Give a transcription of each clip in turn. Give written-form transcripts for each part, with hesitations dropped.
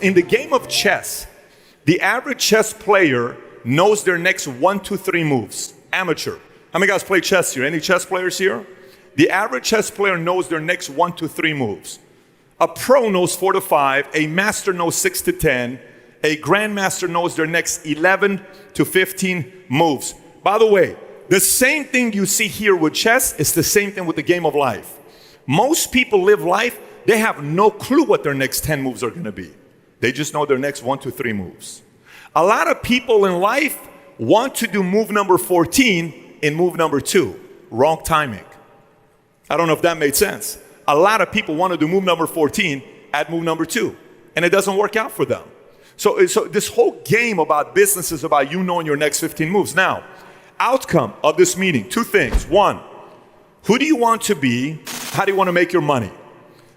In the game of chess, the average chess player knows their next 1, 2, 3 moves. Amateur. How many guys play chess here? Any chess players here? The average chess player knows their next 1, 2, 3 moves. A pro knows 4 to 5. A master knows 6 to 10. A grandmaster knows their next 11 to 15 moves. By the way, the same thing you see here with chess is the same thing with the game of life. Most people live life, they have no clue what their next 10 moves are going to be. They just know their next 1, 2, 3 moves. A lot of people in life want to do move number 14 in move number 2. Wrong timing. I don't know if that made sense. A lot of people want to do move number 14 at move number 2, and it doesn't work out for them. So this whole game about business is about you knowing your next 15 moves. Now, outcome of this meeting, 2 things. 1, who do you want to be? How do you want to make your money?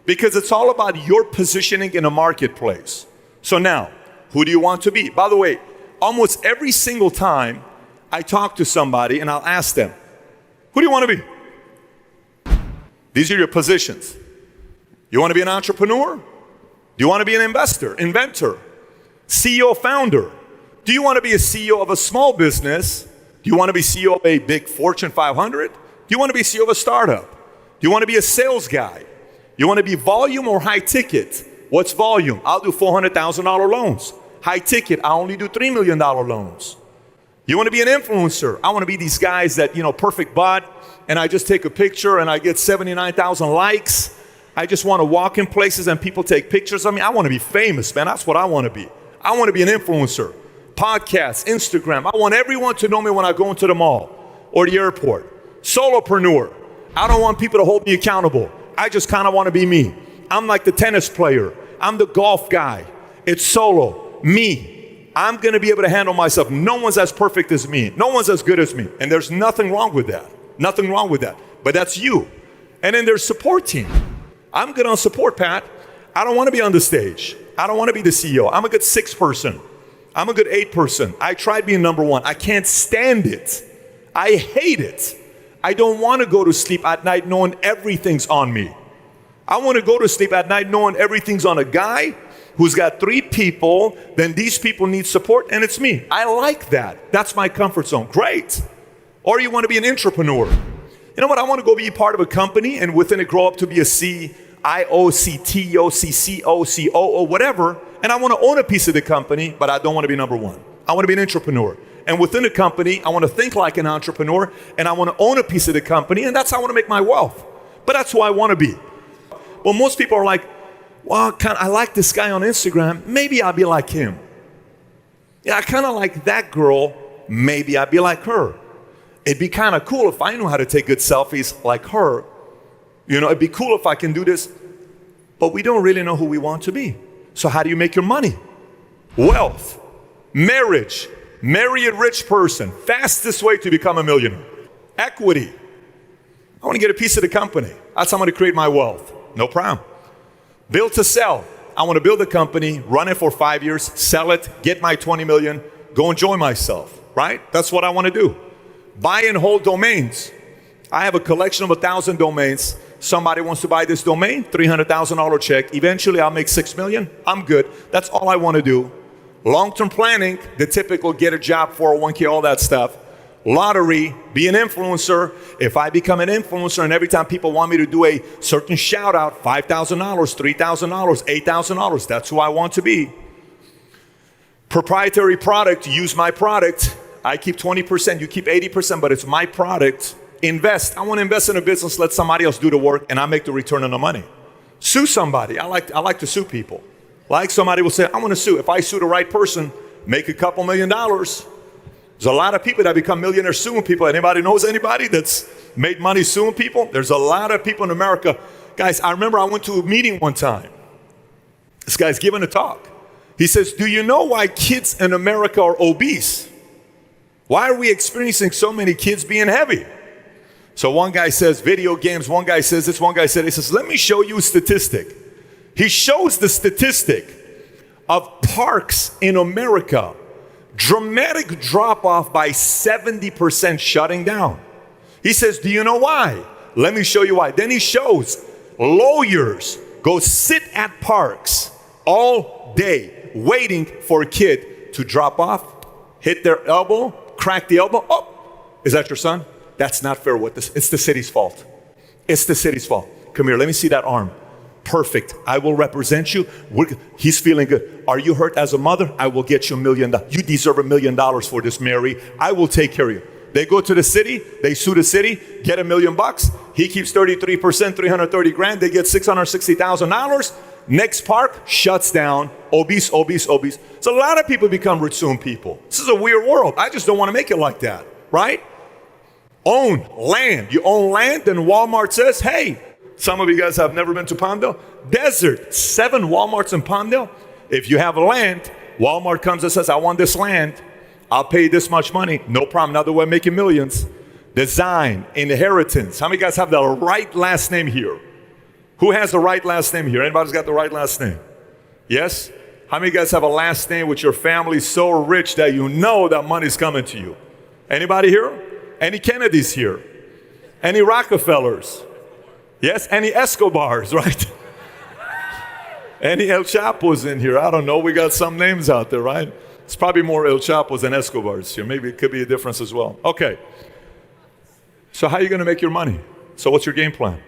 Because it's all about your positioning in a marketplace. So now, who do you want to be? By the way, almost every single time I talk to somebody and I'll ask them, who do you want to be? These are your positions. You want to be an entrepreneur? Do you want to be an investor, inventor, CEO, founder? Do you want to be a CEO of a small business? Do you want to be CEO of a big Fortune 500? Do you want to be CEO of a startup? Do you want to be a sales guy? You want to be volume or high ticket? What's volume? I'll do $400,000 loans. High ticket, I only do $3 million loans. You want to be an influencer? I want to be these guys that, perfect butt, and I just take a picture and I get 79,000 likes. I just want to walk in places and people take pictures of me. I want to be famous, man. That's what I want to be. I want to be an influencer. Podcasts, Instagram. I want everyone to know me when I go into the mall or the airport. Solopreneur. I don't want people to hold me accountable. I just kind of want to be me. I'm like the tennis player. I'm the golf guy. It's solo. Me. I'm going to be able to handle myself. No one's as perfect as me. No one's as good as me. And there's nothing wrong with that. Nothing wrong with that. But that's you. And then there's support team. I'm good on support, Pat. I don't want to be on the stage. I don't want to be the CEO. I'm a good 6 person. I'm a good 8 person. I tried being number 1. I can't stand it. I hate it. I don't want to go to sleep at night knowing everything's on me. I want to go to sleep at night knowing everything's on a guy who's got 3 people, then these people need support, and it's me. I like that. That's my comfort zone. Great. Or you want to be an entrepreneur. You know what? I want to go be part of a company and within it grow up to be a CIO, CTO, CCO, COO, whatever, and I want to own a piece of the company, but I don't want to be number 1. I want to be an entrepreneur. And within the company, I want to think like an entrepreneur, and I want to own a piece of the company, and that's how I want to make my wealth. But that's who I want to be. Well, most people are like, well, I like this guy on Instagram. Maybe I'll be like him. Yeah, I kind of like that girl. Maybe I'll be like her. It'd be kind of cool if I knew how to take good selfies like her. It'd be cool if I can do this. But we don't really know who we want to be. So how do you make your money? Wealth, marriage, marry a rich person. Fastest way to become a millionaire. Equity. I want to get a piece of the company. That's how I'm going to create my wealth. No problem. Build to sell. I want to build a company, run it for 5 years, sell it, get my 20 million, go enjoy myself, right? That's what I want to do. Buy and hold domains. I have a collection of 1,000 domains. Somebody wants to buy this domain, $300,000 check. Eventually I'll make 6 million. I'm good. That's all I want to do. Long-term planning, the typical get a job, 401k, all that stuff. Lottery, be an influencer. If I become an influencer and every time people want me to do a certain shout out, $5,000, $3,000, $8,000, that's who I want to be. Proprietary product, use my product. I keep 20%, you keep 80%, but it's my product. Invest. I want to invest in a business, let somebody else do the work, and I make the return on the money. Sue somebody. I like to sue people. Like somebody will say, I want to sue. If I sue the right person, make a couple $1 million. There's a lot of people that become millionaires suing people. Anybody knows anybody that's made money suing people? There's a lot of people in America. Guys, I remember I went to a meeting one time. This guy's giving a talk. He says, do you know why kids in America are obese? Why are we experiencing so many kids being heavy? So one guy says video games, one guy says this, one guy said, he says, let me show you a statistic. He shows the statistic of parks in America. Dramatic drop off by 70% shutting down. He says, do you know why? Let me show you why. Then he shows lawyers go sit at parks all day waiting for a kid to drop off, hit their elbow, crack the elbow. Oh, is that your son? That's not fair. It's the city's fault. It's the city's fault. Come here, let me see that arm. Perfect. I will represent you. He's feeling good. Are you hurt as a mother? I will get you $1 million. You deserve $1 million for this, Mary. I will take care of you. They go to the city, they sue the city, get $1 million. He keeps 33%, 330 grand. They get $660,000. Next park shuts down. Obese. So a lot of people become Ritsoon people. This is a weird world. I just don't want to make it like that, right? Own land. You own land, then Walmart says, hey, some of you guys have never been to Palmdale. Desert, 7 Walmarts in Palmdale. If you have land, Walmart comes and says, I want this land. I'll pay this much money. No problem. Another way of making millions. Design, inheritance. How many guys have the right last name here? Who has the right last name here? Anybody's got the right last name? Yes? How many guys have a last name with your family so rich that you know that money's coming to you? Anybody here? Any Kennedys here? Any Rockefellers? Yes? Any Escobars, right? Any El Chapos in here? I don't know. We got some names out there, right? It's probably more El Chapos than Escobars here. Maybe it could be a difference as well. Okay. So how are you going to make your money? So what's your game plan?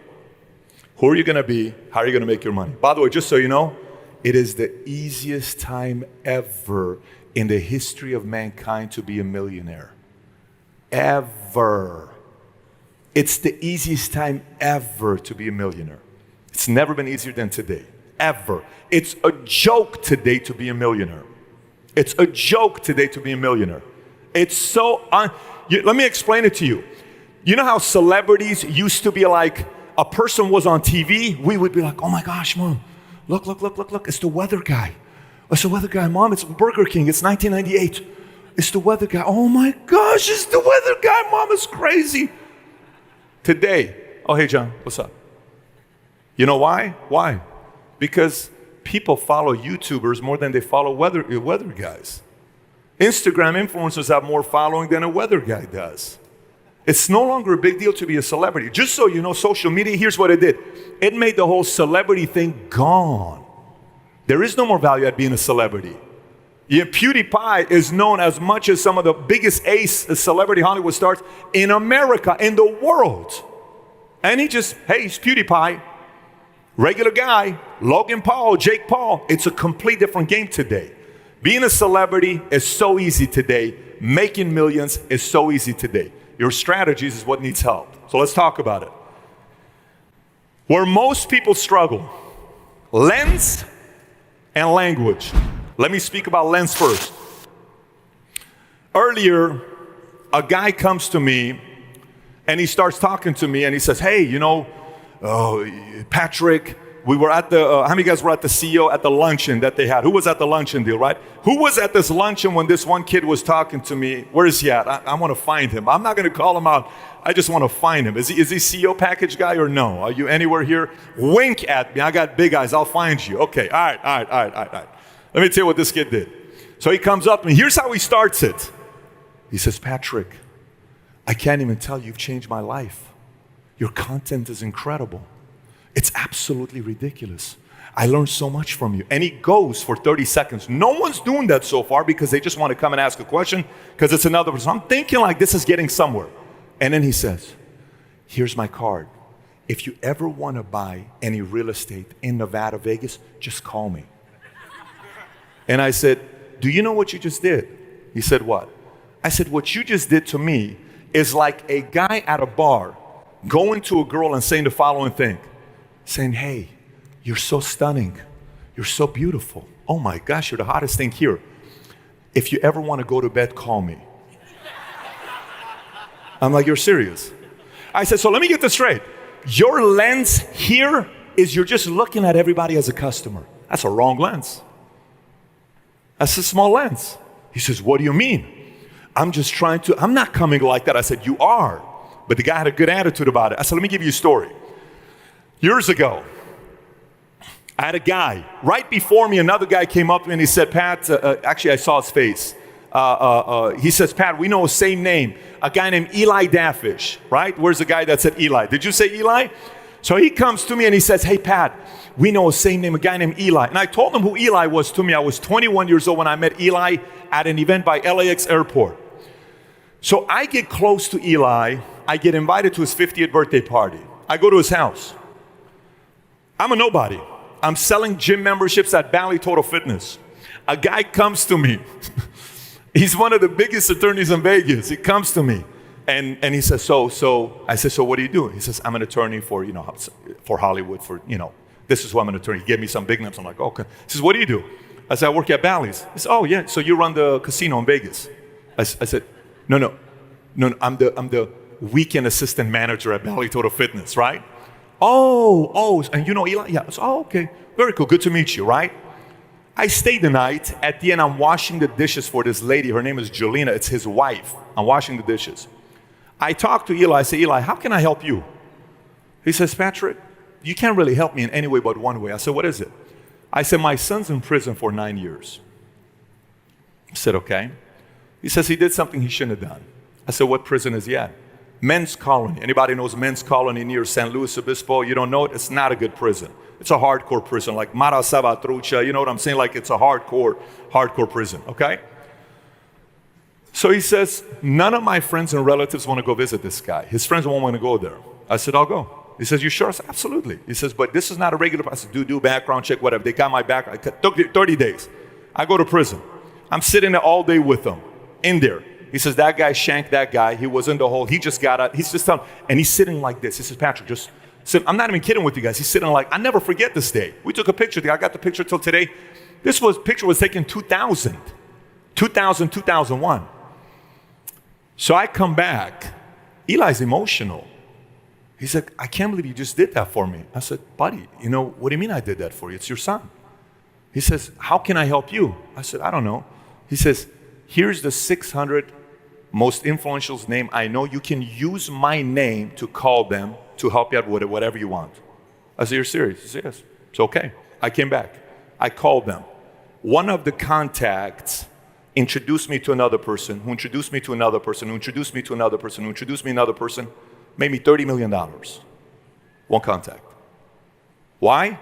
Who are you going to be? How are you going to make your money? By the way, just so you know, it is the easiest time ever in the history of mankind to be a millionaire. Ever. It's the easiest time ever to be a millionaire. It's never been easier than today. Ever. It's a joke today to be a millionaire. It's a joke today to be a millionaire. It's so let me explain it to you. You know how celebrities used to be like, a person was on TV, we would be like, oh my gosh, Mom, look, it's the weather guy. It's the weather guy, Mom, it's Burger King, it's 1998. It's the weather guy. Oh my gosh, it's the weather guy, Mom, it's crazy. Today, oh hey John, what's up? You know why? Why? Because people follow YouTubers more than they follow weather guys. Instagram influencers have more following than a weather guy does. It's no longer a big deal to be a celebrity. Just so you know, social media, here's what it did. It made the whole celebrity thing gone. There is no more value at being a celebrity. Yeah, PewDiePie is known as much as some of the biggest celebrity Hollywood stars in America, in the world. And he's PewDiePie. Regular guy, Logan Paul, Jake Paul. It's a complete different game today. Being a celebrity is so easy today. Making millions is so easy today. Your strategies is what needs help. So let's talk about it. Where most people struggle, lens and language. Let me speak about lens first. Earlier, a guy comes to me and he starts talking to me and he says, hey, Patrick, we were at the, how many guys were at the CEO at the luncheon that they had? Who was at the luncheon deal, right? Who was at this luncheon when this one kid was talking to me? Where is he at? I want to find him. I'm not going to call him out. I just want to find him. Is he CEO package guy or no? Are you anywhere here? Wink at me. I got big eyes. I'll find you. Okay. All right. Let me tell you what this kid did. So he comes up to me. Here's how he starts it. He says, Patrick, I can't even tell you, you've changed my life. Your content is incredible. It's absolutely ridiculous. I learned so much from you. And he goes for 30 seconds. No one's doing that so far because they just want to come and ask a question because it's another person. I'm thinking like this is getting somewhere. And then he says, here's my card. If you ever want to buy any real estate in Nevada, Vegas, just call me. And I said, do you know what you just did? He said, what? I said, what you just did to me is like a guy at a bar going to a girl and saying the following thing. Saying, hey, you're so stunning. You're so beautiful. Oh my gosh, you're the hottest thing here. If you ever want to go to bed, call me. I'm like, you're serious? I said, so let me get this straight. Your lens here is you're just looking at everybody as a customer. That's a wrong lens. That's a small lens. He says, what do you mean? I'm not coming like that. I said, you are. But the guy had a good attitude about it. I said, let me give you a story. Years ago, I had a guy, right before me, another guy came up to me and he said, Pat, actually I saw his face. He says, Pat, we know the same name, a guy named Eli Dafish, right? Where's the guy that said Eli? Did you say Eli? So he comes to me and he says, hey Pat, we know a same name, a guy named Eli. And I told him who Eli was to me. I was 21 years old when I met Eli at an event by LAX airport. So I get close to Eli. I get invited to his 50th birthday party. I go to his house. I'm a nobody. I'm selling gym memberships at Valley Total Fitness. A guy comes to me. He's one of the biggest attorneys in Vegas. He comes to me and he says, so I said, so what do you do? He says, I'm an attorney for, for Hollywood, this is who I'm an attorney. He gave me some big names. I'm like, okay. He says, what do you do? I said, I work at Bally's. He said, oh yeah, so you run the casino in Vegas. I said, no, I'm the weekend assistant manager at Valley Total Fitness, right? Oh, and you know Eli? Yeah. So, oh, okay. Very cool. Good to meet you, right? I stayed the night. At the end, I'm washing the dishes for this lady. Her name is Jelena. It's his wife. I'm washing the dishes. I talked to Eli. I say, Eli, how can I help you? He says, Patrick, you can't really help me in any way but one way. I said, what is it? I said, my son's in prison for 9 years. I said, okay. He says he did something he shouldn't have done. I said, what prison is he at? Men's Colony. Anybody knows Men's Colony near San Luis Obispo? You don't know it? It's not a good prison. It's a hardcore prison, like Mara Salvatrucha. You know what I'm saying? Like it's a hardcore prison, okay? So he says, none of my friends and relatives want to go visit this guy. His friends won't want to go there. I said, I'll go. He says, you sure? I said, absolutely. He says, but this is not a regular, I said, do background check, whatever. They got my background. It took 30 days. I go to prison. I'm sitting there all day with them, in there. He says, that guy shanked that guy. He was in the hole. He just got out. He's just telling, and he's sitting like this. He says, Patrick, just sit. I'm not even kidding with you guys. He's sitting like, I never forget this day. We took a picture. I got the picture till today. Picture was taken 2001. So I come back. Eli's emotional. He said, I can't believe you just did that for me. I said, buddy, what do you mean I did that for you? It's your son. He says, how can I help you? I said, I don't know. He says, here's the 600 most influential name I know. You can use my name to call them to help you out with whatever you want. I said, you're serious? He said, yes. It's okay. I came back. I called them. One of the contacts introduced me to another person, who introduced me to another person, who introduced me to another person, who introduced me to another person, made me $30 million. One contact. Why?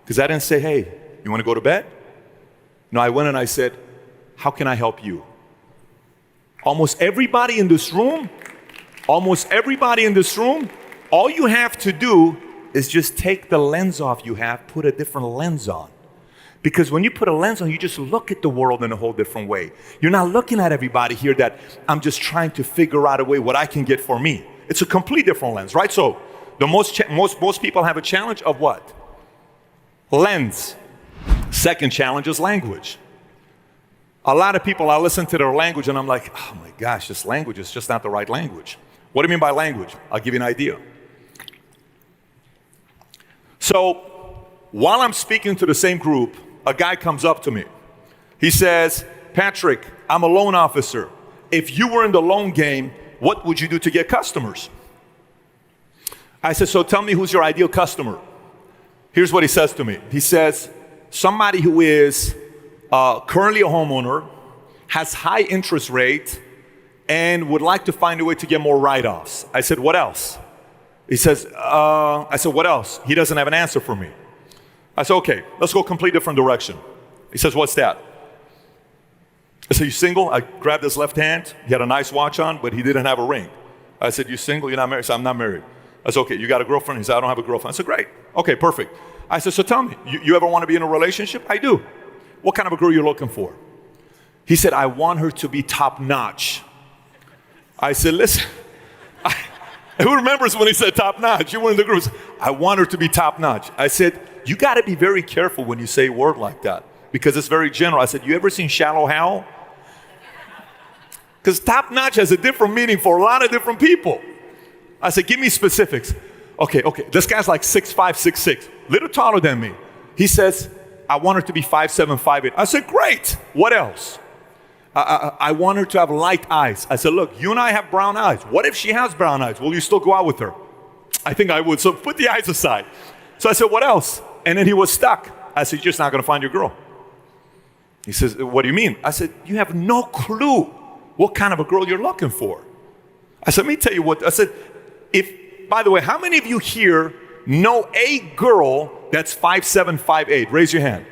Because I didn't say, hey, you want to go to bed? No, I went and I said, how can I help you? Almost everybody in this room, all you have to do is just take the lens off you have, put a different lens on. Because when you put a lens on, you just look at the world in a whole different way. You're not looking at everybody here that I'm just trying to figure out a way what I can get for me. It's a complete different lens, right? So the most people have a challenge of what? Lens. Second challenge is language. A lot of people, I listen to their language and I'm like, oh my gosh, this language is just not the right language. What do you mean by language? I'll give you an idea. So while I'm speaking to the same group, a guy comes up to me. He says, Patrick, I'm a loan officer. If you were in the loan game, what would you do to get customers? I said, so tell me who's your ideal customer. Here's what he says to me. He says, somebody who is currently a homeowner, has high interest rate, and would like to find a way to get more write-offs. I said, what else? He says, I said, what else? He doesn't have an answer for me. I said, okay, let's go a complete different direction. He says, what's that? I said, you single? I grabbed his left hand. He had a nice watch on, but he didn't have a ring. I said, you single? You're not married? He said, I'm not married. I said, okay, you got a girlfriend? He said, I don't have a girlfriend. I said, great. Okay, perfect. I said, so tell me, you ever want to be in a relationship? I do. What kind of a girl you're looking for? He said, I want her to be top-notch. I said, listen, who remembers when he said top-notch? You were in the group. I want her to be top-notch. I said, you got to be very careful when you say a word like that because it's very general. I said, you ever seen Shallow Hal? Because top-notch has a different meaning for a lot of different people. I said, give me specifics. Okay, this guy's like 6'5", 6'6", little taller than me. He says, I want her to be 5'7", 5'8". I said, great. What else? I want her to have light eyes. I said, look, you and I have brown eyes. What if she has brown eyes? Will you still go out with her? I think I would. So put the eyes aside. So I said, what else? And then he was stuck. I said, you're just not going to find your girl. He says, what do you mean? I said, you have no clue what kind of a girl you're looking for. I said, let me tell you what. I said, by the way, how many of you here know a girl that's 5'7", 5'8"? Raise your hand.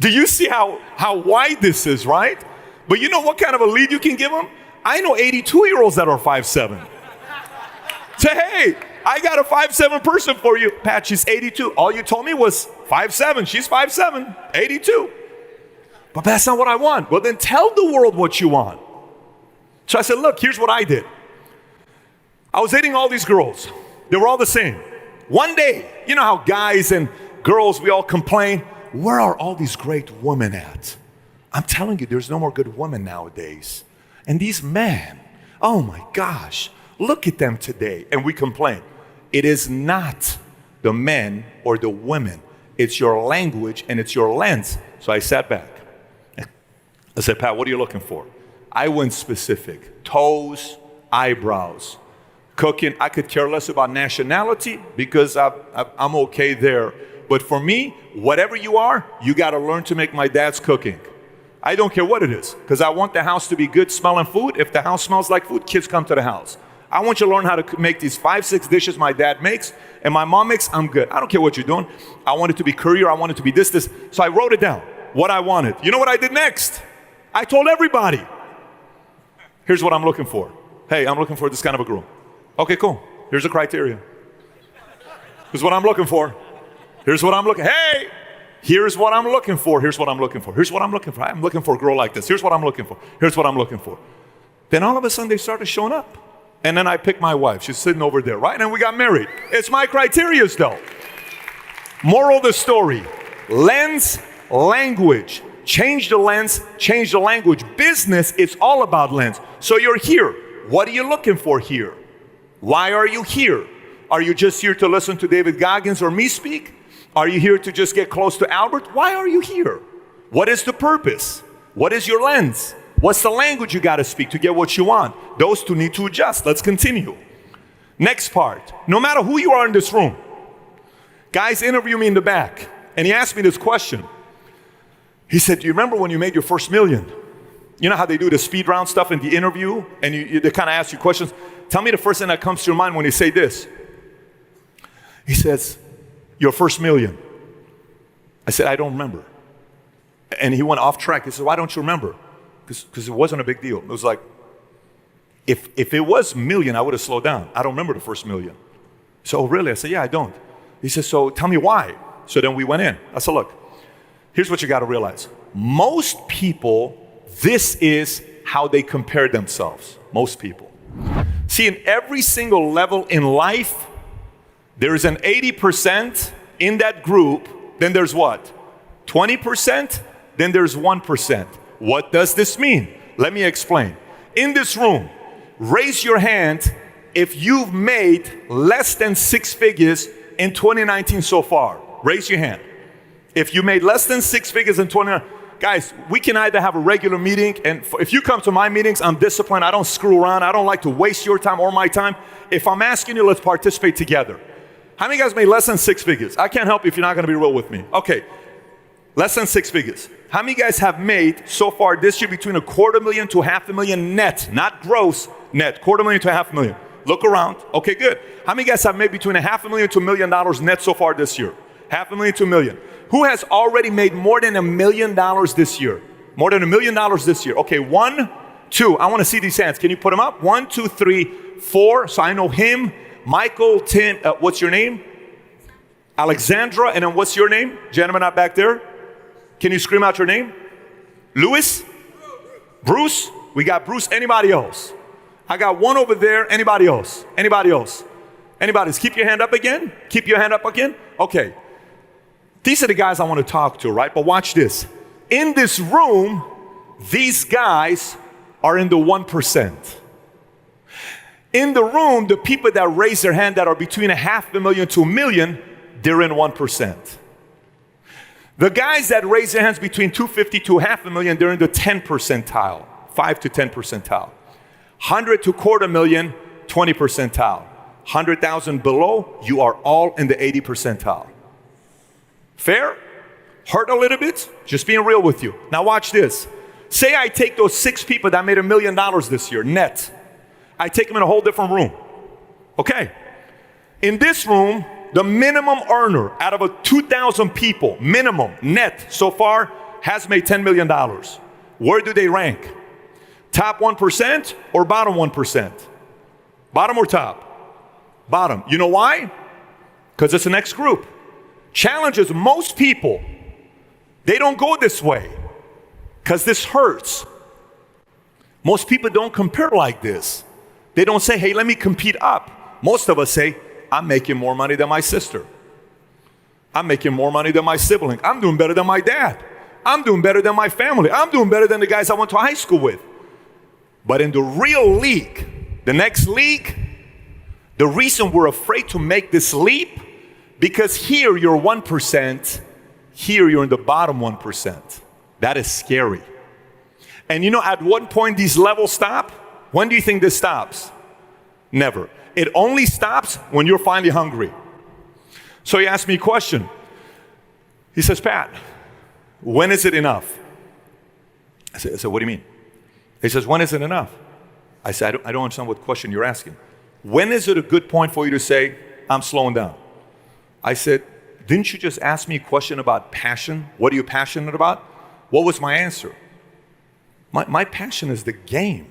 Do you see how wide this is, right? But you know what kind of a lead you can give them? I know 82-year-olds that are 5'7". Say, hey, I got a 5'7" person for you. Pat, she's 82. All you told me was 5'7". She's 5'7", 82. But that's not what I want. Well, then tell the world what you want. So I said, look, here's what I did. I was dating all these girls. They were all the same. One day, you know how guys and girls, we all complain, where are all these great women at? I'm telling you, there's no more good women nowadays. And these men, oh my gosh, look at them today. And we complain. It is not the men or the women. It's your language and it's your lens. So I sat back. I said, Pat, what are you looking for? I went specific. Toes, eyebrows, cooking. I could care less about nationality because I'm okay there. But for me, whatever you are, you got to learn to make my dad's cooking. I don't care what it is, because I want the house to be good smelling food. If the house smells like food, kids come to the house. I want you to learn how to make these 5-6 dishes my dad makes and my mom makes. I'm good. I don't care what you're doing. I want it to be curry, or I want it to be this. So I wrote it down, what I wanted. You know what I did next? I told everybody, here's what I'm looking for. Hey, I'm looking for this kind of a girl. Okay, cool. Here's the criteria. Here's what I'm looking for. Here's what I'm looking. Hey, here's what I'm looking for. Here's what I'm looking for. Here's what I'm looking for. I'm looking for a girl like this. Here's what I'm looking for. Here's what I'm looking for. Then all of a sudden they started showing up. And then I picked my wife. She's sitting over there, right? And we got married. It's my criteria though. Moral of the story. Lens, language. Change the lens, change the language. Business is all about lens. So you're here. What are you looking for here? Why are you here? Are you just here to listen to David Goggins or me speak? Are you here to just get close to Albert? Why are you here? What is the purpose? What is your lens? What's the language you got to speak to get what you want? Those two need to adjust. Let's continue. Next part. No matter who you are in this room, guys interview me in the back, and he asked me this question. He said, do you remember when you made your first million? You know how they do the speed round stuff in the interview, and they kind of ask you questions? Tell me the first thing that comes to your mind when you say this. He says, your first million. I said, I don't remember. And he went off track. He said, why don't you remember? Because it wasn't a big deal. It was like, if it was million, I would have slowed down. I don't remember the first million. So, oh, really? I said, yeah, I don't. He said, so tell me why. So then we went in. I said, look, here's what you got to realize. Most people, this is how they compare themselves. Most people. See, in every single level in life, there is an 80% in that group. Then there's what? 20%? Then there's 1%. What does this mean? Let me explain. In this room, raise your hand if you've made less than 6 figures in 2019 so far. Raise your hand. If you made less than 6 figures in 2019, guys, we can either have a regular meeting, and if you come to my meetings, I'm disciplined. I don't screw around. I don't like to waste your time or my time. If I'm asking you, let's participate together. How many guys made less than 6 figures? I can't help you if you're not going to be real with me. Okay, less than 6 figures. How many guys have made so far this year between $250,000 to $500,000 net, not gross, net, $250,000 to $500,000? Look around. Okay, good. How many guys have made between $500,000 to $1 million net so far this year? $500,000 to $1 million. Who has already made more than $1 million this year? More than $1 million this year. Okay, 1, 2. I want to see these hands. Can you put them up? 1, 2, 3, 4. So I know him, Michael, Tim. What's your name? Alexandra. And then what's your name? Gentleman out back there. Can you scream out your name? Louis? Bruce? We got Bruce. Anybody else? I got one over there. Anybody else? Anybody else? Anybody else? Keep your hand up again. Keep your hand up again. Okay. These are the guys I want to talk to, right? But watch this. In this room, these guys are in the 1%. In the room, the people that raise their hand that are between $500,000 to $1 million, they're in 1%. The guys that raise their hands between $250,000 to $500,000, they're in the 10 percentile, 5 to 10 percentile. 100 to $250,000, 20 percentile. 100,000 below, you are all in the 80 percentile. Fair? Hurt a little bit? Just being real with you. Now watch this. Say I take those 6 people that made $1 million this year, net. I take them in a whole different room. Okay. In this room, the minimum earner out of a 2,000 people, minimum net so far, has made $10 million. Where do they rank? Top 1% or bottom 1%? Bottom or top? Bottom. You know why? Because it's the next group. Challenge is most people, they don't go this way because this hurts. Most people don't compare like this. They don't say, hey, let me compete up. Most of us say, I'm making more money than my sister. I'm making more money than my sibling. I'm doing better than my dad. I'm doing better than my family. I'm doing better than the guys I went to high school with. But in the real league, the next league, the reason we're afraid to make this leap, because here you're 1%, here you're in the bottom 1%. That is scary. And you know, at what point these levels stop? When do you think this stops? Never. It only stops when you're finally hungry. So he asked me a question. He says, Pat, when is it enough? I said, what do you mean? He says, when is it enough? I said, I don't understand what question you're asking. When is it a good point for you to say, I'm slowing down? I said, didn't you just ask me a question about passion? What are you passionate about? What was my answer? My passion is the game.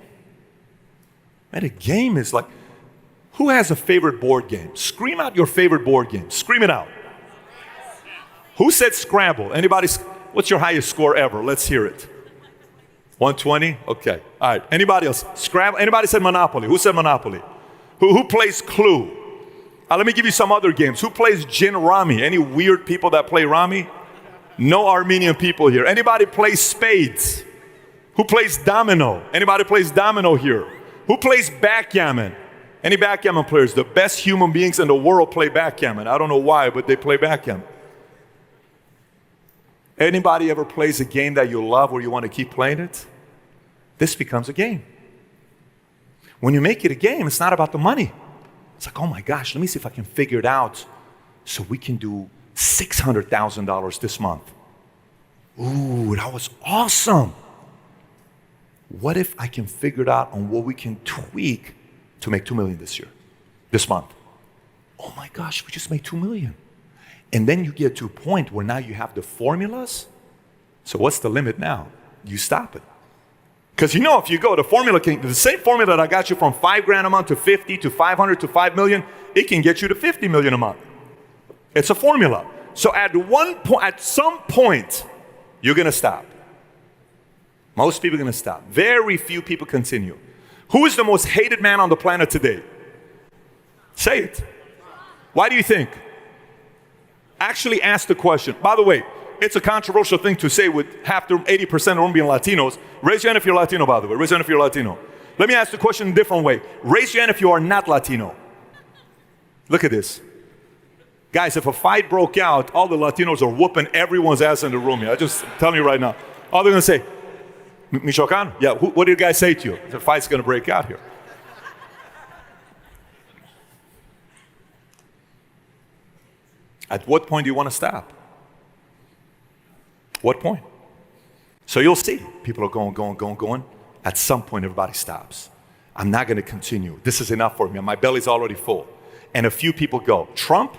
Man, a game is like, who has a favorite board game? Scream out your favorite board game. Scream it out. Who said Scrabble? Anybody? What's your highest score ever? Let's hear it. 120? Okay. All right. Anybody else? Scrabble? Anybody said Monopoly? Who said Monopoly? Who plays Clue? Let me give you some other games. Who plays Gin Rami? Any weird people that play Rami? No Armenian people here. Anybody play spades? Who plays domino? Anybody plays domino here? Who plays backgammon? Any backgammon players? The best human beings in the world play backgammon. I don't know why, but they play backgammon. Anybody ever plays a game that you love or you want to keep playing it? This becomes a game. When you make it a game, it's not about the money. It's like, oh my gosh, let me see if I can figure it out so we can do $600,000 this month. Ooh, that was awesome. What if I can figure it out on what we can tweak to make $2 million this month? Oh my gosh, we just made $2 million. And then you get to a point where now you have the formulas. So what's the limit now? You stop it. Because you know, if you go, the same formula that I got you from $5,000 a month to 50 to 500 to 5 million, it can get you to 50 million a month. It's a formula. So at some point, you're gonna stop. Most people are gonna stop. Very few people continue. Who is the most hated man on the planet today? Say it. Why do you think? Actually ask the question. By the way, it's a controversial thing to say with 80% of them being Latinos. Raise your hand if you're Latino, by the way. Raise your hand if you're Latino. Let me ask the question a different way. Raise your hand if you are not Latino. Look at this. Guys, if a fight broke out, all the Latinos are whooping everyone's ass in the room here. I'm just telling you right now. All they're going to say, Michoacan? Yeah, what did you guys say to you? The fight's going to break out here. At what point do you want to stop? What point? So you'll see people are going. At some point, everybody stops. I'm not going to continue. This is enough for me. My belly's already full. And a few people go. Trump,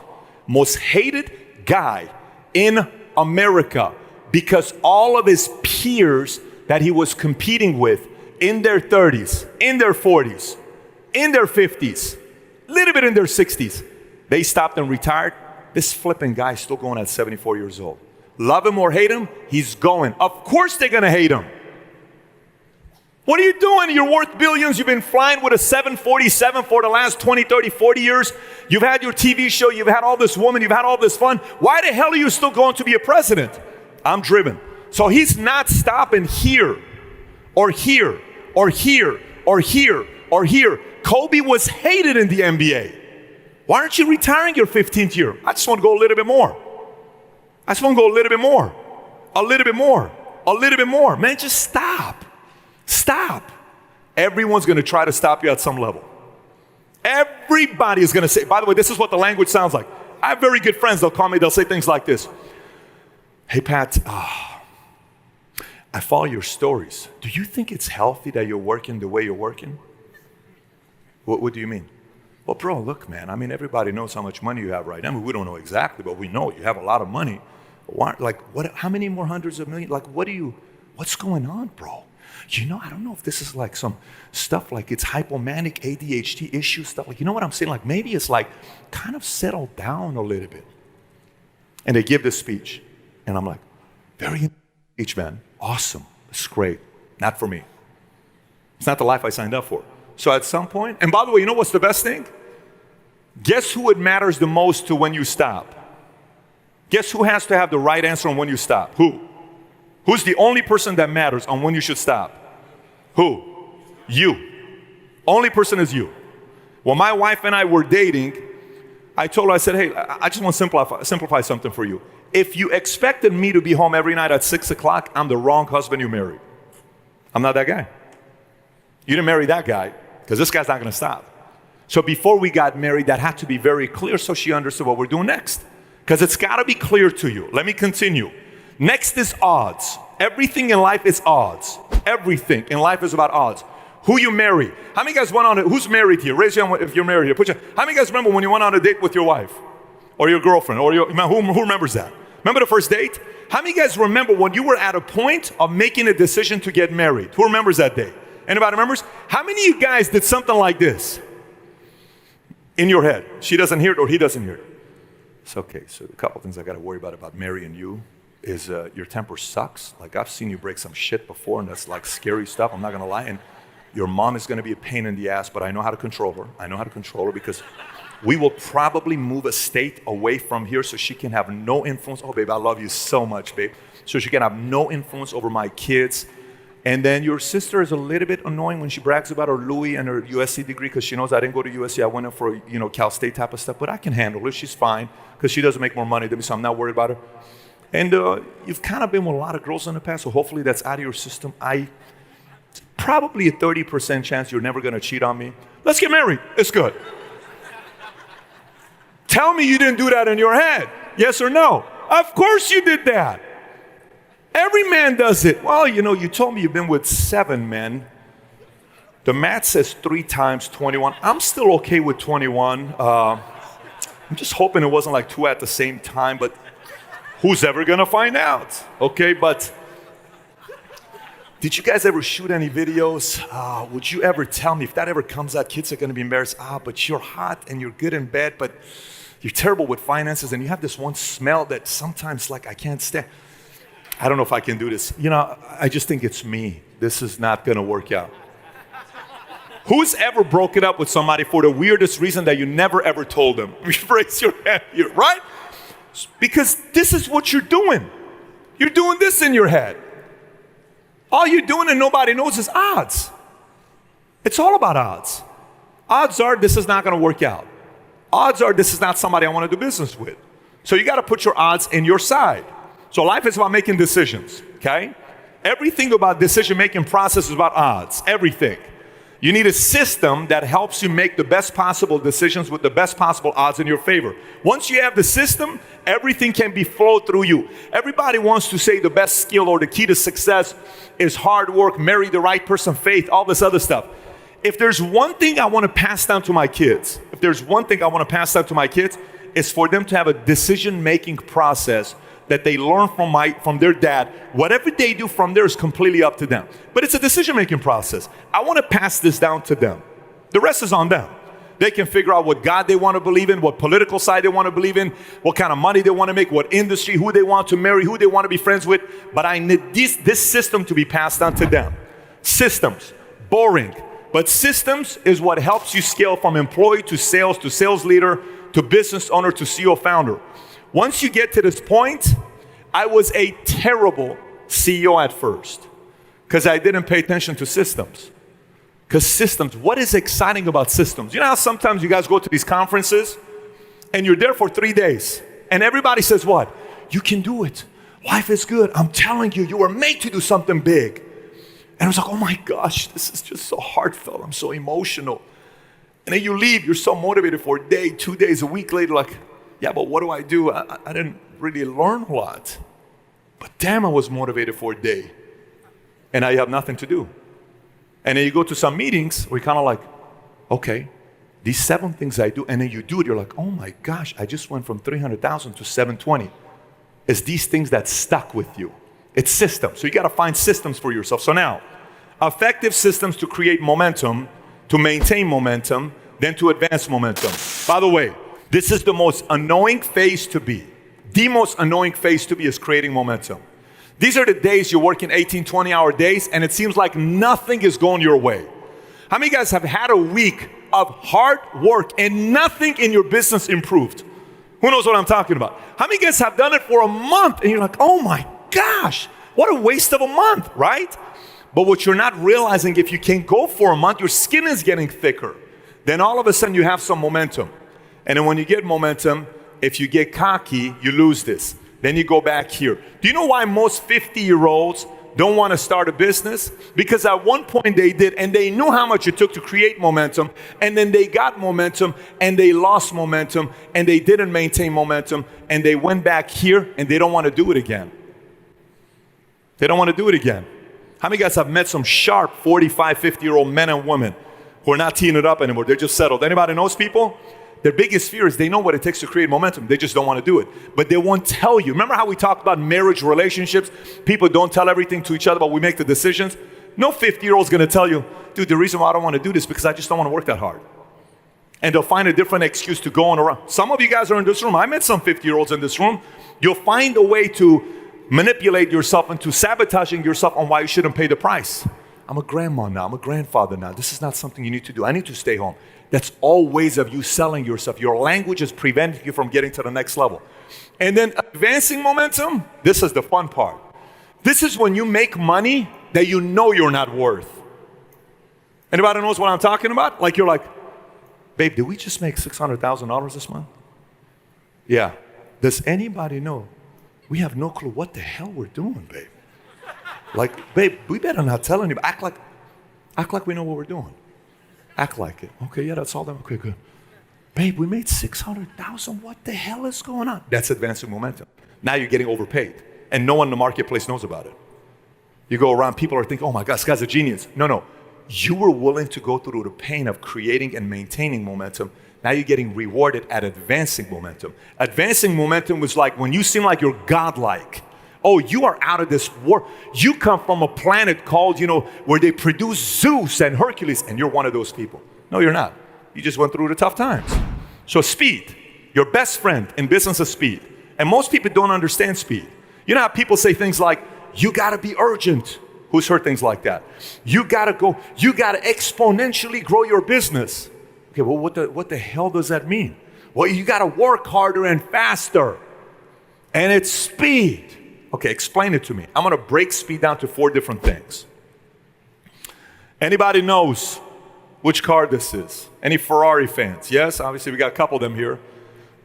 most hated guy in America, because all of his peers that he was competing with in their 30s, in their 40s, in their 50s, a little bit in their 60s, they stopped and retired. This flipping guy is still going at 74 years old. Love him or hate him, he's going. Of course they're going to hate him. What are you doing? You're worth billions. You've been flying with a 747 for the last 20, 30, 40 years. You've had your TV show. You've had all this woman. You've had all this fun. Why the hell are you still going to be a president? I'm driven. So he's not stopping here or here or here or here or here. Kobe was hated in the NBA. Why aren't you retiring your 15th year? I just want to go a little bit more. I just want to go a little bit more. A little bit more. A little bit more. Man, just stop. Stop. Everyone's going to try to stop you at some level. Everybody is going to say, by the way, this is what the language sounds like. I have very good friends. They'll call me. They'll say things like this. Hey, Pat, I follow your stories. Do you think it's healthy that you're working the way you're working? What do you mean? Well, bro, look, man, I mean, everybody knows how much money you have right now. I mean, we don't know exactly, but we know you have a lot of money. Why, like, what? How many more hundreds of millions? Like, what's going on, bro? You know, I don't know if this is like some stuff like it's hypomanic ADHD issue stuff. Like, you know what I'm saying? Like, maybe it's like kind of settle down a little bit. And they give this speech. And I'm like, very speech, man. Awesome. It's great. Not for me. It's not the life I signed up for. So at some point, and by the way, you know what's the best thing? Guess who it matters the most to when you stop? Guess who has to have the right answer on when you stop? Who? Who's the only person that matters on when you should stop? Who? You. Only person is you. When my wife and I were dating, I told her, I said, hey, I just want to simplify something for you. If you expected me to be home every night at 6 o'clock, I'm the wrong husband you married. I'm not that guy. You didn't marry that guy because this guy's not going to stop. So before we got married, that had to be very clear so she understood what we're doing next. Because it's got to be clear to you. Let me continue. Next is odds. Everything in life is odds. Everything in life is about odds. Who you marry. How many guys went on who's married here? Raise your hand if you're married here. How many guys remember when you went on a date with your wife? Or your girlfriend? Or who remembers that? Remember the first date? How many guys remember when you were at a point of making a decision to get married? Who remembers that day? Anybody remembers? How many of you guys did something like this? In your head. She doesn't hear it or he doesn't hear it. It's okay. So a couple things I got to worry about marrying you is your temper sucks. Like I've seen you break some shit before and that's like scary stuff. I'm not going to lie. And your mom is going to be a pain in the ass, but I know how to control her. I know how to control her because we will probably move a state away from here so she can have no influence. Oh, babe, I love you so much, babe. So she can have no influence over my kids. And then your sister is a little bit annoying when she brags about her Louis and her USC degree because she knows I didn't go to USC. I went in for, Cal State type of stuff. But I can handle her. She's fine because she doesn't make more money than me, so I'm not worried about her. And you've kind of been with a lot of girls in the past, so hopefully that's out of your system. Probably a 30% chance you're never going to cheat on me. Let's get married. It's good. Tell me you didn't do that in your head. Yes or no? Of course you did that. Every man does it. Well, you told me you've been with 7 men. The math says 3 times 21. I'm still okay with 21. I'm just hoping it wasn't like 2 at the same time, but who's ever gonna find out? Okay, but did you guys ever shoot any videos? Would you ever tell me if that ever comes out, kids are gonna be embarrassed. But you're hot and you're good in bed, but you're terrible with finances and you have this one smell that sometimes like I can't stand. I don't know if I can do this. I just think it's me. This is not gonna work out. Who's ever broken up with somebody for the weirdest reason that you never ever told them? Raise your hand here, right? Because this is what you're doing. You're doing this in your head. All you're doing and nobody knows is odds. It's all about odds. Odds are this is not gonna work out. Odds are this is not somebody I wanna do business with. So you gotta put your odds in your side. So life is about making decisions, okay? Everything about decision-making process is about odds, everything. You need a system that helps you make the best possible decisions with the best possible odds in your favor. Once you have the system, everything can be flowed through you. Everybody wants to say the best skill or the key to success is hard work, marry the right person, faith, all this other stuff. If there's one thing I want to pass down to my kids, it's for them to have a decision-making process that they learn from their dad. Whatever they do from there is completely up to them. But it's a decision-making process. I want to pass this down to them. The rest is on them. They can figure out what God they want to believe in, what political side they want to believe in, what kind of money they want to make, what industry, who they want to marry, who they want to be friends with. But I need this system to be passed on to them. Systems, boring. But systems is what helps you scale from employee to sales leader, to business owner, to CEO founder. Once you get to this point, I was a terrible CEO at first because I didn't pay attention to systems. Because systems, what is exciting about systems? You know how sometimes you guys go to these conferences and you're there for 3 days and everybody says what? You can do it. Life is good. I'm telling you, you were made to do something big. And I was like, oh my gosh, this is just so heartfelt. I'm so emotional. And then you leave, you're so motivated for a day, 2 days, a week later, like, yeah, but what do? I didn't really learn a lot. But damn, I was motivated for a day. And I have nothing to do. And then you go to some meetings where you're kind of like, okay, These 7 things I do, and then you do it, you're like, oh my gosh, I just went from 300,000 to 720. It's these things that stuck with you. It's systems. So you got to find systems for yourself. So now, effective systems to create momentum, to maintain momentum, then to advance momentum. By the way, this is the most annoying phase to be. The most annoying phase to be is creating momentum. These are the days you're working 18, 20-hour days, and it seems like nothing is going your way. How many of you guys have had a week of hard work and nothing in your business improved? Who knows what I'm talking about? How many of you guys have done it for a month and you're like, oh my gosh, what a waste of a month, right? But what you're not realizing, if you can go for a month, your skin is getting thicker. Then all of a sudden you have some momentum. And then when you get momentum, if you get cocky, you lose this. Then you go back here. Do you know why most 50-year-olds don't want to start a business? Because at one point they did, and they knew how much it took to create momentum, and then they got momentum, and they lost momentum, and they didn't maintain momentum, and they went back here, and they don't want to do it again. They don't want to do it again. How many guys have met some sharp 45, 50-year-old men and women who are not teeing it up anymore? They're just settled. Anybody knows people? Their biggest fear is they know what it takes to create momentum. They just don't want to do it. But they won't tell you. Remember how we talked about marriage relationships? People don't tell everything to each other, but we make the decisions. No 50-year-old's going to tell you, dude, the reason why I don't want to do this is because I just don't want to work that hard. And they'll find a different excuse to go on around. Some of you guys are in this room. I met some 50-year-olds in this room. You'll find a way to manipulate yourself into sabotaging yourself on why you shouldn't pay the price. I'm a grandma now. I'm a grandfather now. This is not something you need to do. I need to stay home. That's all ways of you selling yourself. Your language is preventing you from getting to the next level. And then advancing momentum, this is the fun part. This is when you make money that you know you're not worth. Anybody knows what I'm talking about? Like you're like, babe, did we just make $600,000 this month? Yeah. Does anybody know? We have no clue what the hell we're doing, babe. Like, babe, we better not tell anybody. Act like we know what we're doing. Act like it. Okay, yeah, that's all done. Okay, good. Babe, we made $600,000. What the hell is going on? That's advancing momentum. Now you're getting overpaid, and no one in the marketplace knows about it. You go around, people are thinking, oh my God, this guy's a genius. No. You were willing to go through the pain of creating and maintaining momentum. Now you're getting rewarded at advancing momentum. Advancing momentum was like when you seem like you're godlike. Oh, you are out of this world. You come from a planet called, where they produce Zeus and Hercules, and you're one of those people. No, you're not. You just went through the tough times. So speed, your best friend in business is speed. And most people don't understand speed. You know how people say things like, you gotta be urgent. Who's heard things like that? You gotta exponentially grow your business. Okay, well, what the hell does that mean? Well, you gotta work harder and faster. And it's speed. Okay, explain it to me. I'm going to break speed down to 4 different things. Anybody knows which car this is? Any Ferrari fans? Yes, obviously we got a couple of them here.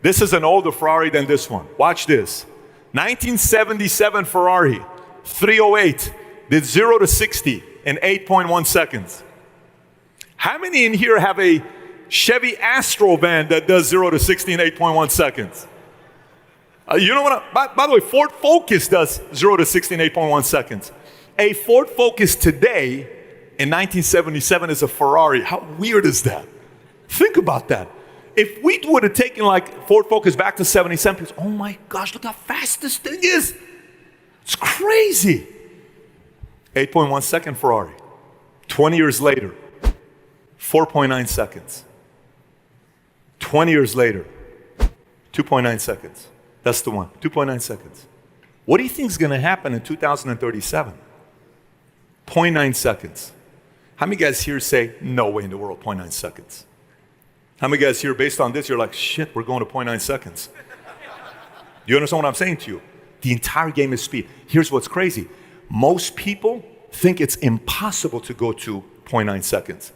This is an older Ferrari than this one. Watch this. 1977 Ferrari, 308, did 0 to 60 in 8.1 seconds. How many in here have a Chevy Astro van that does 0 to 60 in 8.1 seconds? You know what? By the way, Ford Focus does 0 to 60 in 8.1 seconds. A Ford Focus today in 1977 is a Ferrari. How weird is that? Think about that. If we would have taken like Ford Focus back to 77, oh my gosh, look how fast this thing is. It's crazy. 8.1 second Ferrari. 20 years later, 4.9 seconds. 20 years later, 2.9 seconds. That's the one, 2.9 seconds. What do you think is going to happen in 2037? 0.9 seconds. How many guys here say, no way in the world, 0.9 seconds? How many guys here, based on this, you're like, shit, we're going to 0.9 seconds? Do you understand what I'm saying to you? The entire game is speed. Here's what's crazy. Most people think it's impossible to go to 0.9 seconds.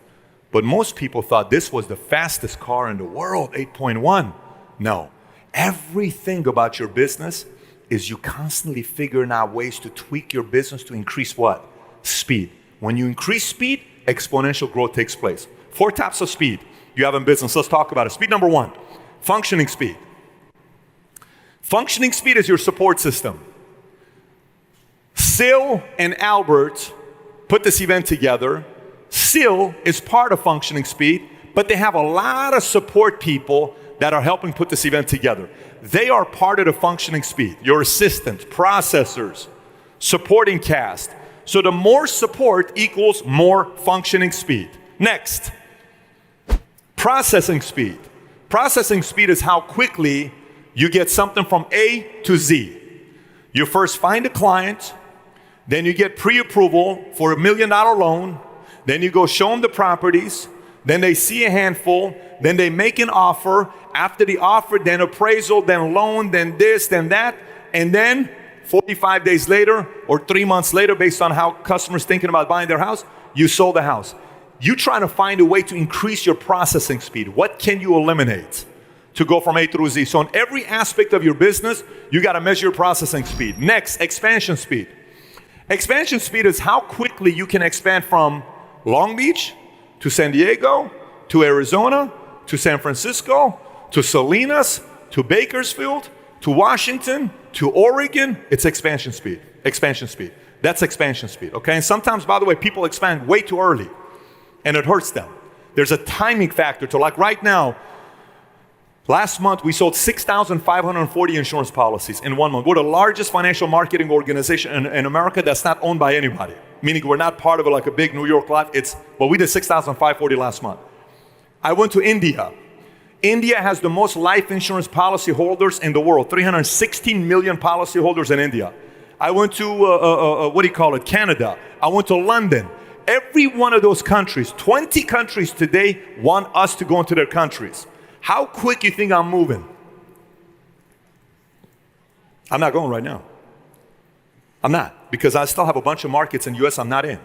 But most people thought this was the fastest car in the world, 8.1. No. Everything about your business is you constantly figuring out ways to tweak your business to increase what? Speed. When you increase speed, exponential growth takes place. 4 types of speed you have in business. Let's talk about it. Speed number 1, functioning speed. Functioning speed is your support system. Sil and Albert put this event together. Sil is part of functioning speed, but they have a lot of support people that are helping put this event together. They are part of the functioning speed. Your assistants, processors, supporting cast. So the more support equals more functioning speed. Next, processing speed. Processing speed is how quickly you get something from A to Z. You first find a client, then you get pre-approval for $1 million loan, then you go show them the properties, then they see a handful, then they make an offer. After the offer, then appraisal, then loan, then this, then that, and then 45 days later or 3 months later, based on how customers thinking about buying their house, you sold the house. You try to find a way to increase your processing speed. What can you eliminate to go from A through Z? So in every aspect of your business, you got to measure your processing speed. Next, expansion speed. Expansion speed is how quickly you can expand from Long Beach to San Diego, to Arizona, to San Francisco, to Salinas, to Bakersfield, to Washington, to Oregon. It's expansion speed. Expansion speed. That's expansion speed, okay? And sometimes, by the way, people expand way too early, and it hurts them. There's a timing factor to, like right now, last month we sold 6,540 insurance policies in 1 month. We're the largest financial marketing organization in America that's not owned by anybody. Meaning we're not part of it like a big New York Life. We did 6,540 last month. I went to India. India has the most life insurance policy holders in the world, 316 million policy holders in India. I went to, Canada. I went to London. Every one of those countries, 20 countries today want us to go into their countries. How quick you think I'm moving? I'm not going right now. I'm not, because I still have a bunch of markets in the US I'm not in.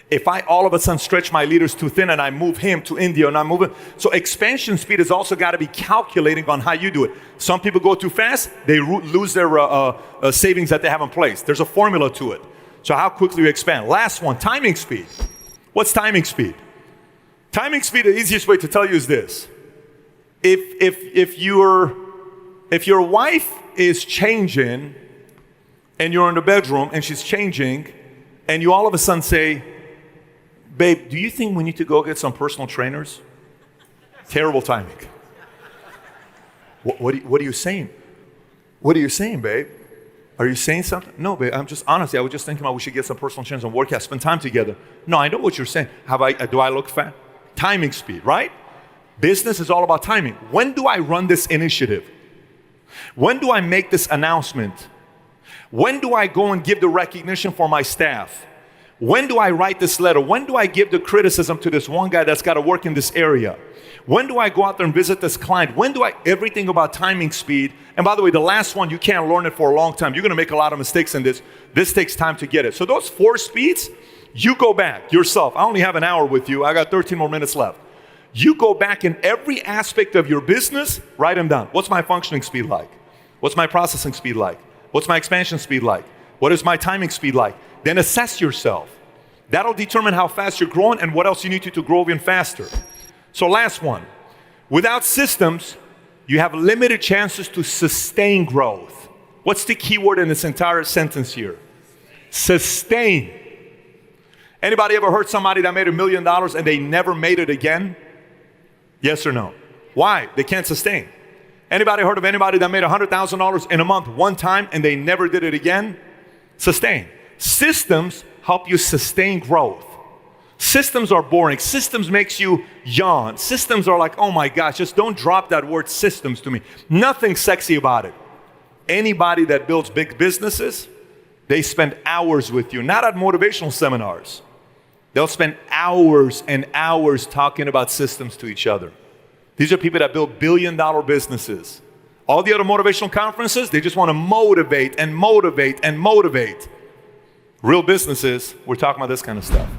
If I all of a sudden stretch my leaders too thin and I move him to India and I'm moving, so expansion speed has also got to be calculating on how you do it. Some people go too fast, they lose their savings that they have in place. There's a formula to it. So how quickly you expand. Last one, timing speed. What's timing speed? Timing speed, the easiest way to tell you is this. If your wife is changing and you're in the bedroom and she's changing and you all of a sudden say, babe, do you think we need to go get some personal trainers? Terrible timing. What are you saying? What are you saying, babe? Are you saying something? No, babe, honestly, I was just thinking about we should get some personal trainers and work out, spend time together. No, I know what you're saying. Do I look fat? Timing speed, right? Business is all about timing. When do I run this initiative? When do I make this announcement? When do I go and give the recognition for my staff? When do I write this letter? When do I give the criticism to this one guy that's got to work in this area? When do I go out there and visit this client? Everything about timing speed. And by the way, the last one, you can't learn it for a long time. You're going to make a lot of mistakes in this. This takes time to get it. So those 4 speeds, you go back yourself. I only have an hour with you. I got 13 more minutes left. You go back in every aspect of your business, write them down. What's my functioning speed like? What's my processing speed like? What's my expansion speed like? What is my timing speed like? Then assess yourself. That'll determine how fast you're growing and what else you need to grow even faster. So last one, without systems, you have limited chances to sustain growth. What's the key word in this entire sentence here? Sustain. Anybody ever heard somebody that made $1 million and they never made it again? Yes or no? Why? They can't sustain. Anybody heard of anybody that made $100,000 in a month one time and they never did it again? Sustain. Systems help you sustain growth. Systems are boring. Systems makes you yawn. Systems are like, oh my gosh, just don't drop that word systems to me. Nothing sexy about it. Anybody that builds big businesses, they spend hours with you, not at motivational seminars. They'll spend hours and hours talking about systems to each other. These are people that build billion-dollar businesses. All the other motivational conferences, they just want to motivate and motivate and motivate. Real businesses, we're talking about this kind of stuff.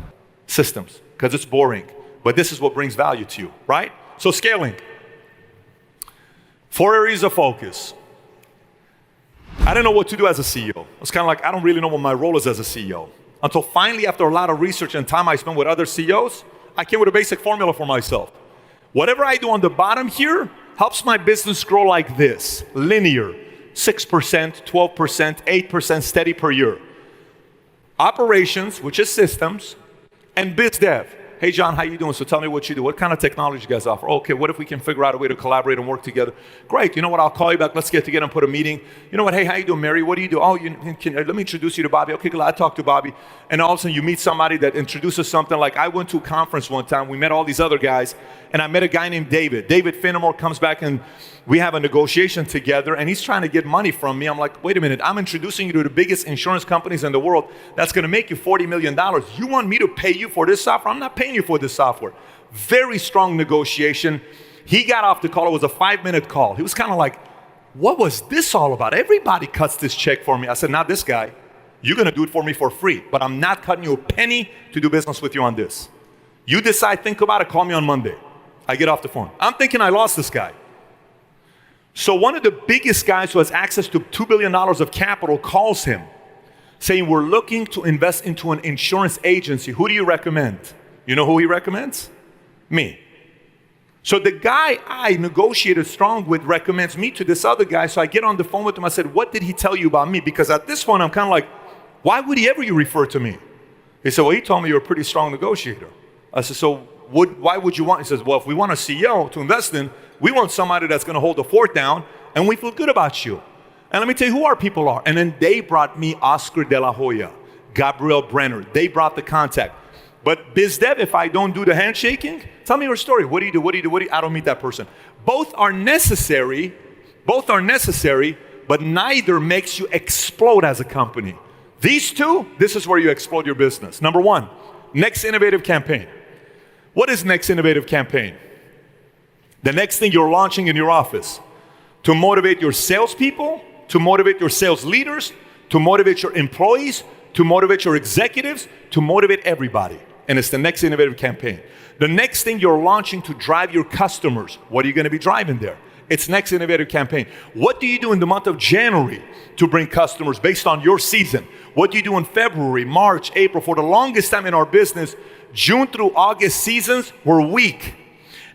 Systems, because it's boring. But this is what brings value to you, right? So scaling. 4 areas of focus. I didn't know what to do as a CEO. It's kind of like, I don't really know what my role is as a CEO. Until finally, after a lot of research and time I spent with other CEOs, I came with a basic formula for myself. Whatever I do on the bottom here helps my business grow like this, linear, 6%, 12%, 8% steady per year. Operations, which is systems, and biz dev. Hey, John, how you doing? So tell me what you do. What kind of technology you guys offer? Okay, what if we can figure out a way to collaborate and work together? Great. You know what? I'll call you back. Let's get together and put a meeting. You know what? Hey, how you doing, Mary? What do you do? Oh, let me introduce you to Bobby. Okay, I talked to Bobby. And all of a sudden you meet somebody that introduces something. Like I went to a conference one time. We met all these other guys. And I met a guy named David. David Finnemore comes back and we have a negotiation together, and he's trying to get money from me. I'm like, wait a minute, I'm introducing you to the biggest insurance companies in the world that's gonna make you $40 million. You want me to pay you for this software? I'm not paying you for this software. Very strong negotiation. He got off the call, it was a 5-minute call. He was kind of like, what was this all about? Everybody cuts this check for me. I said, not this guy. You're gonna do it for me for free, but I'm not cutting you a penny to do business with you on this. You decide, think about it, call me on Monday. I get off the phone. I'm thinking I lost this guy. So one of the biggest guys who has access to $2 billion of capital calls him saying, we're looking to invest into an insurance agency. Who do you recommend? You know who he recommends? Me. So the guy I negotiated strong with recommends me to this other guy. So I get on the phone with him. I said, what did he tell you about me? Because at this point, I'm kind of like, why would he ever refer to me? He said, well, he told me you're a pretty strong negotiator. I said, so why would you want? He says, well, if we want a CEO to invest in, we want somebody that's going to hold the fort down, and we feel good about you. And let me tell you who our people are. And then they brought me Oscar De La Hoya, Gabriel Brenner. They brought the contact. But biz dev, if I don't do the handshaking, tell me your story. What do you do? What do you do? What do you? I don't meet that person. Both are necessary, but neither makes you explode as a company. These two, this is where you explode your business. Number one, next innovative campaign. What is next innovative campaign? The next thing you're launching in your office to motivate your salespeople, to motivate your sales leaders, to motivate your employees, to motivate your executives, to motivate everybody. And it's the next innovative campaign. The next thing you're launching to drive your customers. What are you going to be driving there? It's next innovative campaign. What do you do in the month of January to bring customers based on your season? What do you do in February, March, April? For the longest time in our business, June through August seasons were weak.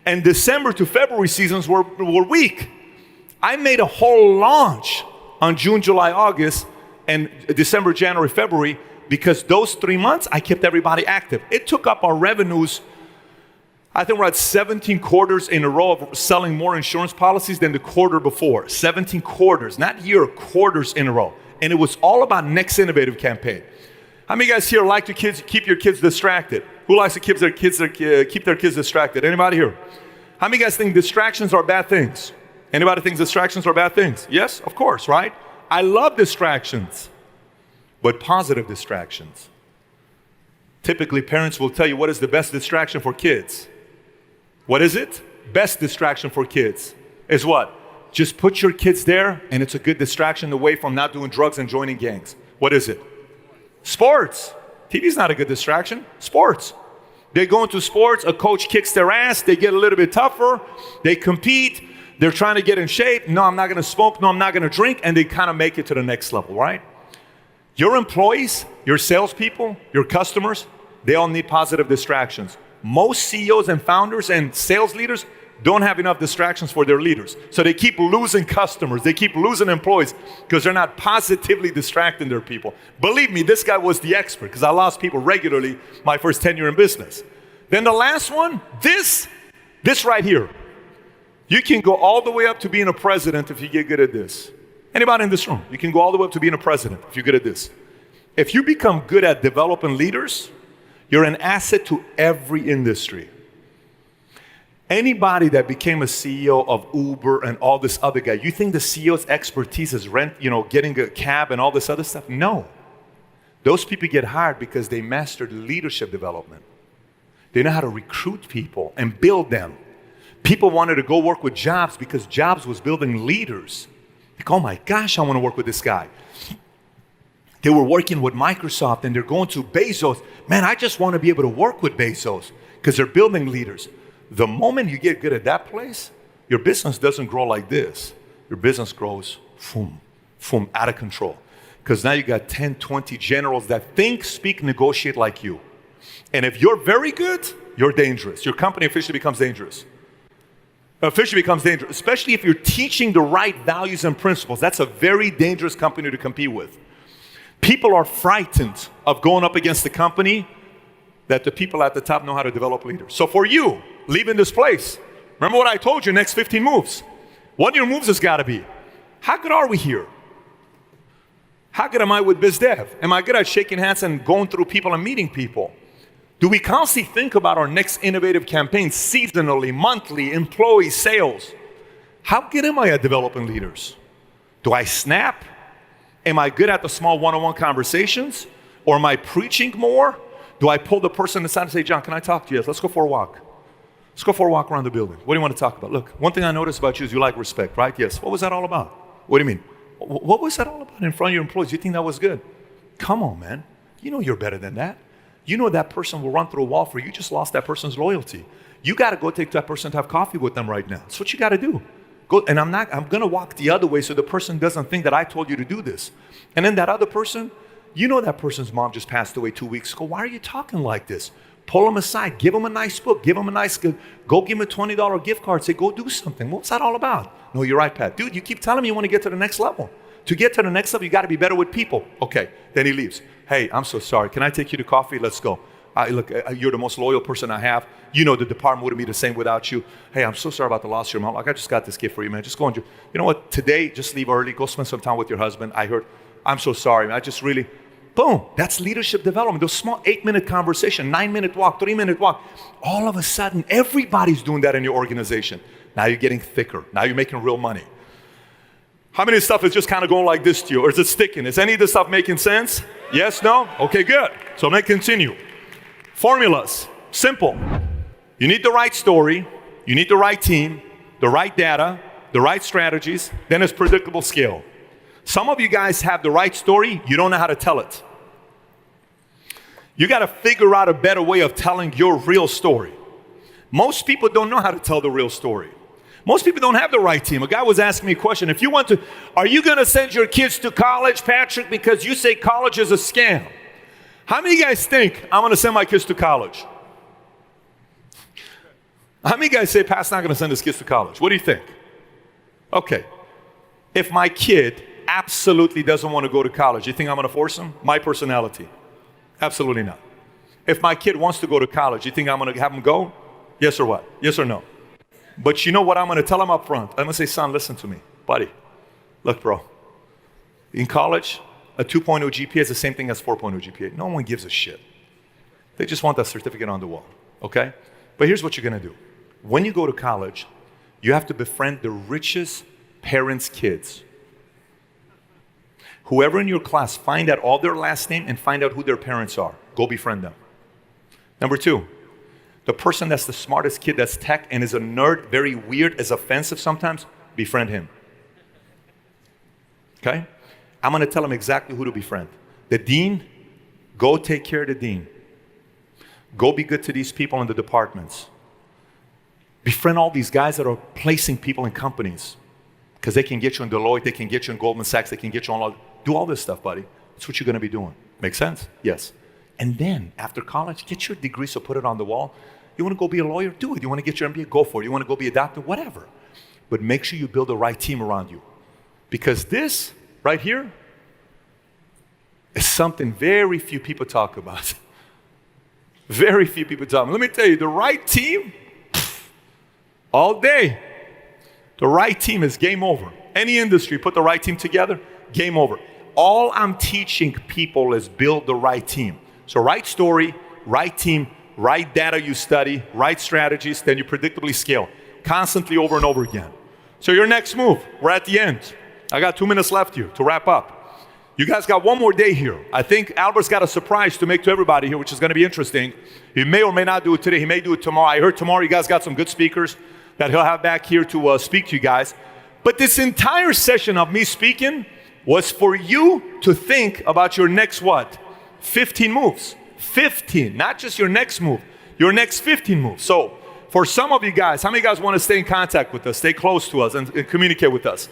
And December to February seasons were weak. I made a whole launch on June, July, August, and December, January, February, because those 3 months, I kept everybody active. It took up our revenues. I think we're at 17 quarters in a row of selling more insurance policies than the quarter before. 17 quarters, not year, quarters in a row. And it was all about next innovative campaign. How many guys here like to keep your kids distracted? Who likes to keep their kids distracted? Anybody here? How many guys think distractions are bad things? Anybody thinks distractions are bad things? Yes, of course, right? I love distractions, but positive distractions. Typically, parents will tell you what is the best distraction for kids. What is it? Best distraction for kids is what? Just put your kids there, and it's a good distraction away from not doing drugs and joining gangs. What is it? Sports. TV's not a good distraction. Sports. They go into sports, a coach kicks their ass, they get a little bit tougher, they compete, they're trying to get in shape. No, I'm not gonna smoke, no, I'm not gonna drink, and they kind of make it to the next level, right? Your employees, your salespeople, your customers, they all need positive distractions. Most CEOs and founders and sales leaders don't have enough distractions for their leaders. So they keep losing customers, they keep losing employees because they're not positively distracting their people. Believe me, this guy was the expert because I lost people regularly my first tenure in business. Then the last one, this right here. You can go all the way up to being a president if you get good at this. Anybody in this room, you can go all the way up to being a president if you're good at this. If you become good at developing leaders, you're an asset to every industry. Anybody that became a CEO of Uber and all this other guy, you think the CEO's expertise is getting a cab and all this other stuff? No. Those people get hired because they mastered leadership development. They know how to recruit people and build them. People wanted to go work with Jobs because Jobs was building leaders. Like, oh my gosh, I want to work with this guy. They were working with Microsoft and they're going to Bezos. Man, I just want to be able to work with Bezos because they're building leaders. The moment you get good at that place, your business doesn't grow like this. Your business grows, out of control. Because now you got 10, 20 generals that think, speak, negotiate like you. And if you're very good, you're dangerous. Your company officially becomes dangerous. Especially if you're teaching the right values and principles. That's a very dangerous company to compete with. People are frightened of going up against the company that the people at the top know how to develop leaders. So for you, leaving this place, remember what I told you, next 15 moves. One of your moves has got to be, how good are we here? How good am I with biz dev? Am I good at shaking hands and going through people and meeting people? Do we constantly think about our next innovative campaign seasonally, monthly, employee sales? How good am I at developing leaders? Do I snap? Am I good at the small one-on-one conversations? Or am I preaching more? Do I pull the person aside and say, John, can I talk to you? Yes, let's go for a walk. Let's go for a walk around the building. What do you want to talk about? Look, one thing I noticed about you is you like respect, right? Yes. What was that all about? What do you mean? What was that all about in front of your employees? You think that was good? Come on, man. You know you're better than that. You know that person will run through a wall for you. You just lost that person's loyalty. You got to go take that person to have coffee with them right now. That's what you got to do. Go, and I'm going to walk the other way so the person doesn't think that I told you to do this. And then that other person, you know that person's mom just passed away 2 weeks ago. Why are you talking like this? Pull them aside. Give them a nice book. Give them a nice, go give them a $20 gift card. Say, go do something. What's that all about? No, you're right, Pat. Dude, you keep telling me you want to get to the next level. To get to the next level, you got to be better with people. Okay, then he leaves. Hey, I'm so sorry. Can I take you to coffee? Let's go. Look, you're the most loyal person I have. You know the department wouldn't be the same without you. Hey, I'm so sorry about the loss of your mom. Like, I just got this gift for you, man. Just go and you know what? Today, just leave early. Go spend some time with your husband. I heard, I'm so sorry, man. I just really, boom. That's leadership development. Those small 8-minute conversation, 9-minute walk, 3-minute walk. All of a sudden, everybody's doing that in your organization. Now you're getting thicker. Now you're making real money. How many stuff is just kind of going like this to you? Or is it sticking? Is any of this stuff making sense? Yes, no? Okay, good. So I'm going to continue. Formulas, simple. You need the right story, you need the right team, the right data, the right strategies, then it's predictable scale. Some of you guys have the right story, you don't know how to tell it. You got to figure out a better way of telling your real story. Most people don't know how to tell the real story. Most people don't have the right team. A guy was asking me a question. If you want to, are you going to send your kids to college, Patrick, because you say college is a scam? How many of you guys think I'm going to send my kids to college? How many of you guys say Pat's not going to send his kids to college? What do you think? Okay. If my kid absolutely doesn't want to go to college, you think I'm going to force him? My personality. Absolutely not. If my kid wants to go to college, you think I'm going to have him go? Yes or what? Yes or no? But you know what I'm going to tell him up front? I'm going to say, son, listen to me. Buddy, look, bro. In college, a 2.0 GPA is the same thing as 4.0 GPA. No one gives a shit. They just want that certificate on the wall, okay? But here's what you're going to do. When you go to college, you have to befriend the richest parents' kids. Whoever in your class, find out all their last name and find out who their parents are. Go befriend them. Number 2, the person that's the smartest kid that's tech and is a nerd, very weird, is offensive sometimes, befriend him. Okay? I'm going to tell him exactly who to befriend. The dean, go take care of the dean. Go be good to these people in the departments. Befriend all these guys that are placing people in companies because they can get you in Deloitte, they can get you in Goldman Sachs, they can get you on all, do all this stuff, buddy. That's what you're going to be doing. Make sense? Yes. And then after college, get your degree, so put it on the wall. You want to go be a lawyer? Do it. You want to get your MBA? Go for it. You want to go be a doctor? Whatever. But make sure you build the right team around you. Because this right here is something very few people talk about. Very few people talk about. Let me tell you, the right team, all day, the right team is game over. Any industry, put the right team together, game over. All I'm teaching people is build the right team. So right story, right team, right data you study, right strategies, then you predictably scale. Constantly over and over again. So your next move, we're at the end. I got 2 minutes left here to wrap up. You guys got one more day here. I think Albert's got a surprise to make to everybody here, which is going to be interesting. He may or may not do it today. He may do it tomorrow. I heard tomorrow you guys got some good speakers that he'll have back here to speak to you guys. But this entire session of me speaking was for you to think about your next what? 15 moves. 15, not just your next move, your next 15 moves. So for some of you guys, how many of you guys want to stay in contact with us, stay close to us and communicate with us?